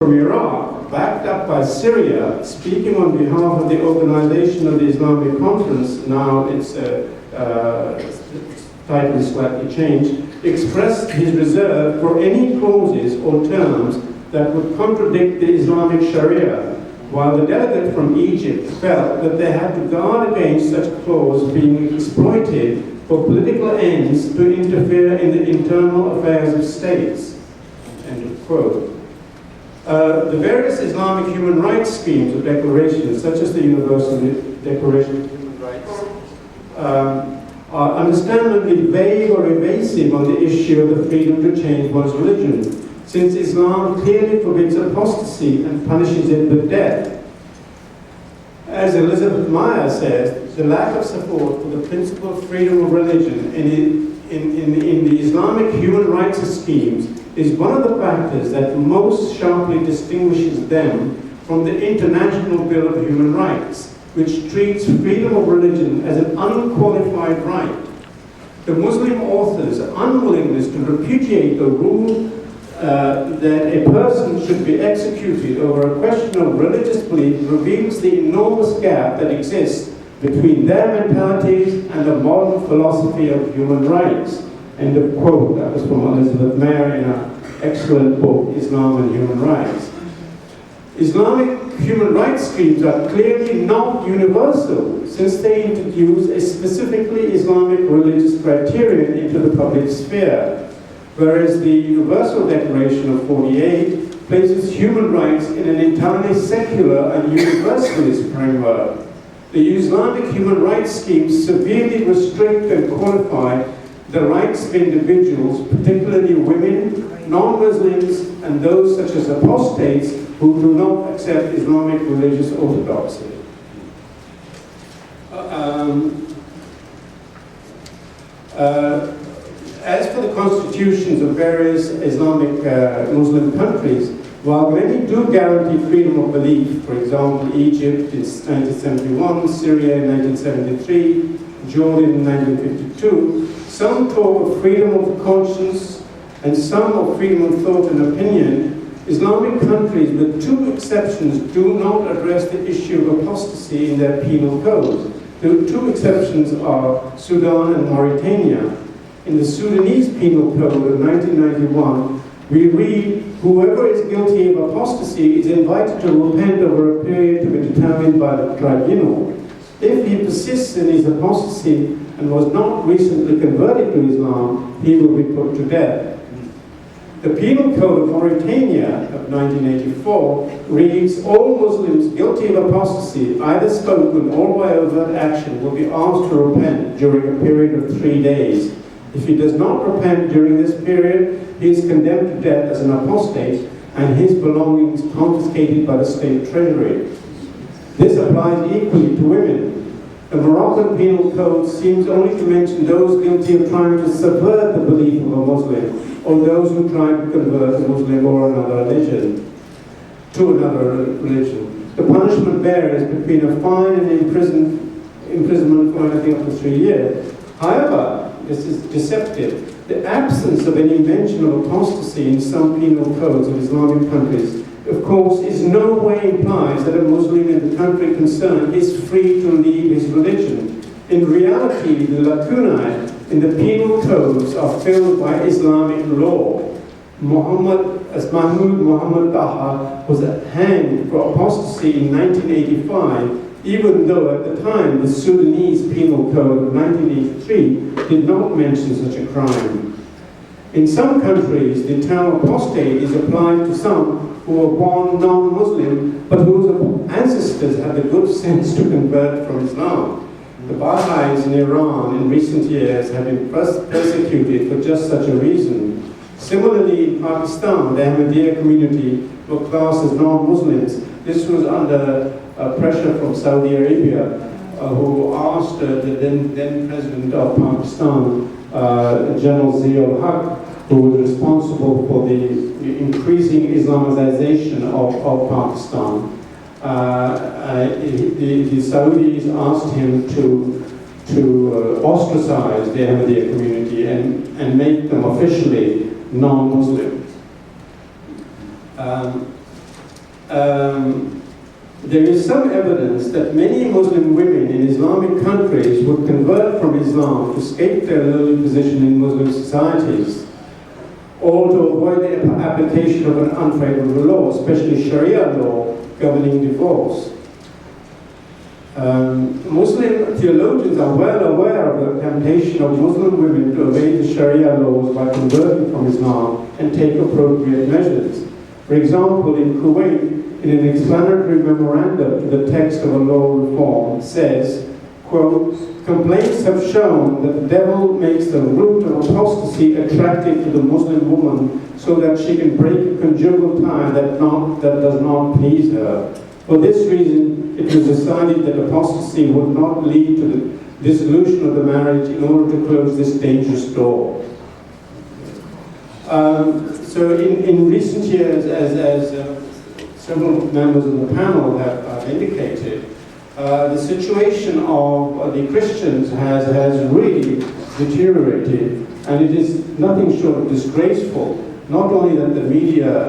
from Iraq, backed up by Syria, speaking on behalf of the Organization of the Islamic Conference, now its title is slightly changed, expressed his reserve for any clauses or terms that would contradict the Islamic Sharia, while the delegate from Egypt felt that they had to guard against such a clause being exploited for political ends to interfere in the internal affairs of states. End of quote. The various Islamic human rights schemes or declarations, such as the Universal Declaration of Human Rights, are understandably vague or evasive on the issue of the freedom to change one's religion, since Islam clearly forbids apostasy and punishes it with death. As Elizabeth Meyer says, the lack of support for the principle of freedom of religion in the Islamic human rights schemes is one of the factors that most sharply distinguishes them from the International Bill of Human Rights, which treats freedom of religion as an unqualified right. The Muslim author's unwillingness to repudiate the rule that a person should be executed over a question of religious belief reveals the enormous gap that exists between their mentalities and the modern philosophy of human rights. End of quote. That was from Elizabeth Meyer in her excellent book, Islam and Human Rights. Islamic human rights schemes are clearly not universal, since they introduce a specifically Islamic religious criterion into the public sphere, whereas the Universal Declaration of 48 places human rights in an entirely secular and universalist framework. The Islamic human rights schemes severely restrict and qualify the rights of individuals, particularly women, non-Muslims, and those such as apostates who do not accept Islamic religious orthodoxy. As for the constitutions of various Islamic Muslim countries, while many do guarantee freedom of belief, for example, Egypt in 1971, Syria in 1973, Jordan in 1952, some talk of freedom of conscience and some of freedom of thought and opinion. Islamic countries, with two exceptions, do not address the issue of apostasy in their penal codes. The two exceptions are Sudan and Mauritania. In the Sudanese Penal Code of 1991, we read, whoever is guilty of apostasy is invited to repent over a period to be determined by the tribunal. If he persists in his apostasy and was not recently converted to Islam, he will be put to death. The Penal Code of Mauritania of 1984 reads, all Muslims guilty of apostasy, either spoken or by overt action, will be asked to repent during a period of 3 days. If he does not repent during this period, he is condemned to death as an apostate and his belongings confiscated by the state treasury. This applies equally to women. The Moroccan Penal Code seems only to mention those guilty of trying to subvert the belief of a Muslim, or those who try to convert a Muslim or another religion to another religion. The punishment varies between a fine and imprisonment for anything up to 3 years. However, this is deceptive. The absence of any mention of apostasy in some penal codes of Islamic countries, of course, in no way implies that a Muslim in the country concerned is free to leave his religion. In reality, the lacunae in the penal codes are filled by Islamic law. Mahmoud Muhammad Taha was hanged for apostasy in 1985, even though at the time the Sudanese Penal Code of 1983 did not mention such a crime. In some countries, the term apostate is applied to some who were born non-Muslim, but whose ancestors had the good sense to convert from Islam. The Baha'is in Iran in recent years have been persecuted for just such a reason. Similarly, in Pakistan, the Ahmadiyya community were classed as non-Muslims. This was under pressure from Saudi Arabia, who asked the then president of Pakistan, General Zia-ul-Haq, who was responsible for the increasing Islamization of Pakistan. The Saudis asked him to ostracize the Ahmadiyya community and make them officially non-Muslim. there is some evidence that many Muslim women in Islamic countries would convert from Islam to escape their lowly position in Muslim societies, or to avoid the application of an unfavorable law, especially Sharia law governing divorce. Muslim theologians are well aware of the temptation of Muslim women to obey the Sharia laws by converting from Islam and take appropriate measures. For example, in Kuwait, in an explanatory memorandum to the text of a law reform, says, quote, "Complaints have shown that the devil makes the root of apostasy attractive to the Muslim woman so that she can break a conjugal tie that does not please her. For this reason, it was decided that apostasy would not lead to the dissolution of the marriage in order to close this dangerous door." So in recent years, as several members of the panel have indicated, the situation of the Christians has really deteriorated, and it is nothing short of disgraceful. Not only that the media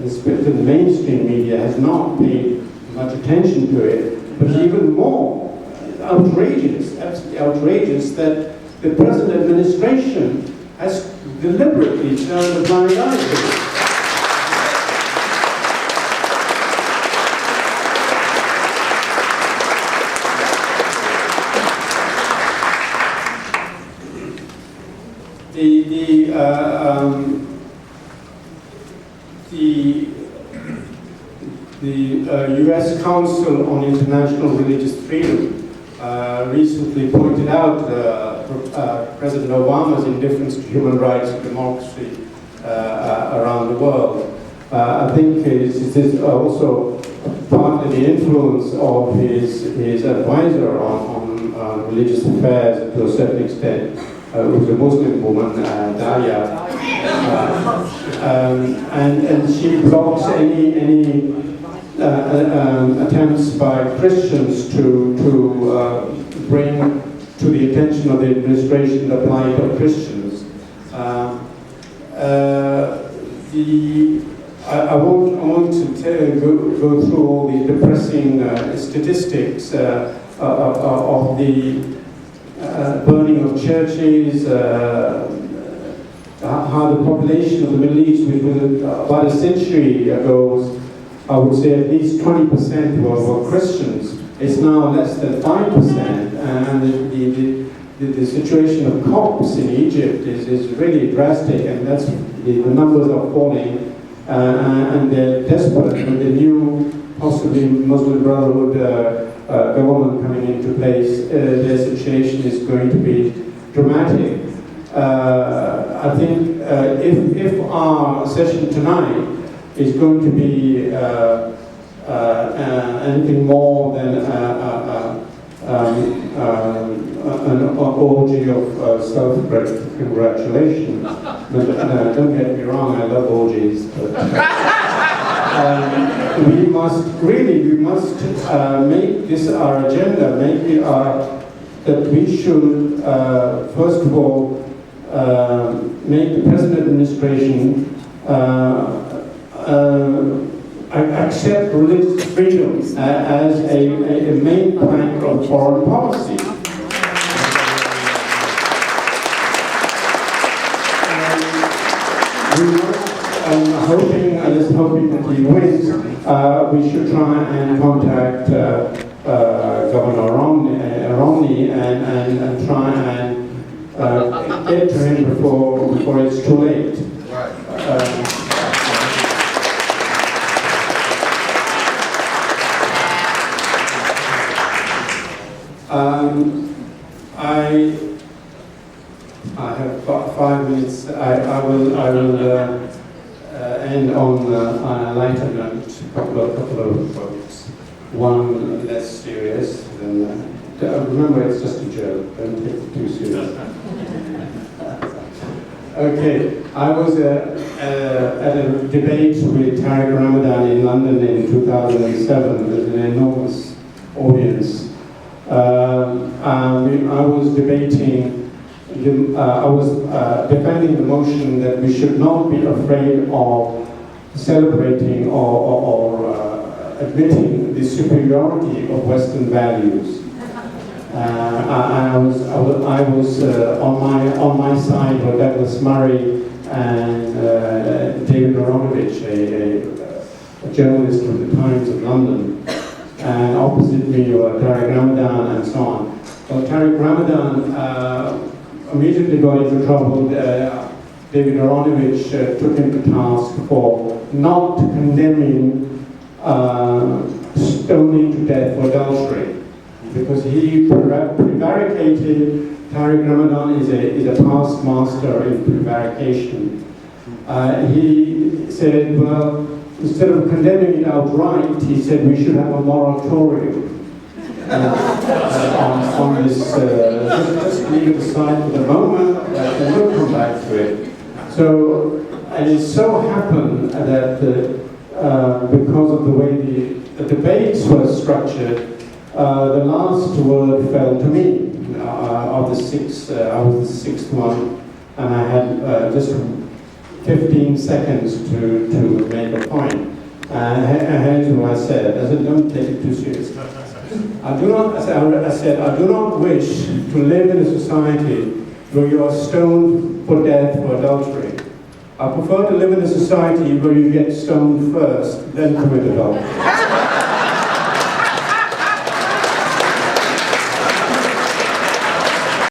the mainstream media has not paid much attention to it, but even more outrageous, absolutely outrageous, that the present administration has deliberately turned a blind eye to it. The U.S. Council on International Religious Freedom recently pointed out President Obama's indifference to human rights and democracy around the world. I think it is also partly the influence of his advisor on religious affairs to a certain extent, who's a Muslim woman, Dahlia, and she blocks any attempts by Christians to bring to the attention of the administration the plight of Christians. I won't go through all the depressing statistics of the burning of churches, how the population of the Middle East, which was about a century ago, I would say at least 20% were Christians. It's now less than 5%, and the situation of Copts in Egypt is really drastic, and that's the numbers are falling, and they're desperate. With the new, possibly Muslim Brotherhood government coming into place, their situation is going to be dramatic. I think if our session tonight is going to be anything more than an orgy of self-congratulation. Don't get me wrong, I love orgies. But, we must make this our agenda, make it that we should, first of all, make the present administration accept religious freedom as a main plank of foreign policy. I'm hoping that he wins. We should try and contact Governor Romney and try and get to him before it's too late. I have 5 minutes. I will end on a lighter note. A couple of quotes. One less serious than remember, it's just a joke. Don't take it too seriously. Okay, I was at a debate with Tariq Ramadan in London in 2007. There's an enormous audience. I was debating. I was defending the motion that we should not be afraid of celebrating or admitting the superiority of Western values. I was on my side were Douglas Murray and David Aronovich, a journalist from the Times of London, and opposite me were Tariq Ramadan and so on. Well, Tariq Ramadan immediately got into trouble. David Aronovich took him to task for not condemning stoning to death for adultery, because he prevaricated. Tariq Ramadan is a past master in prevarication. He said, well, instead of condemning it outright, he said we should have a moratorium on this. Just leave it aside for the moment, and we'll come back to it. So, and it so happened that because of the way the debates were structured, the last word fell to me. Of the six, I was the sixth one, and I had just 15 seconds to make a point. Here's what I said, don't take it too seriously. I said, I do not wish to live in a society where you are stoned for death for adultery. I prefer to live in a society where you get stoned first, then commit adultery.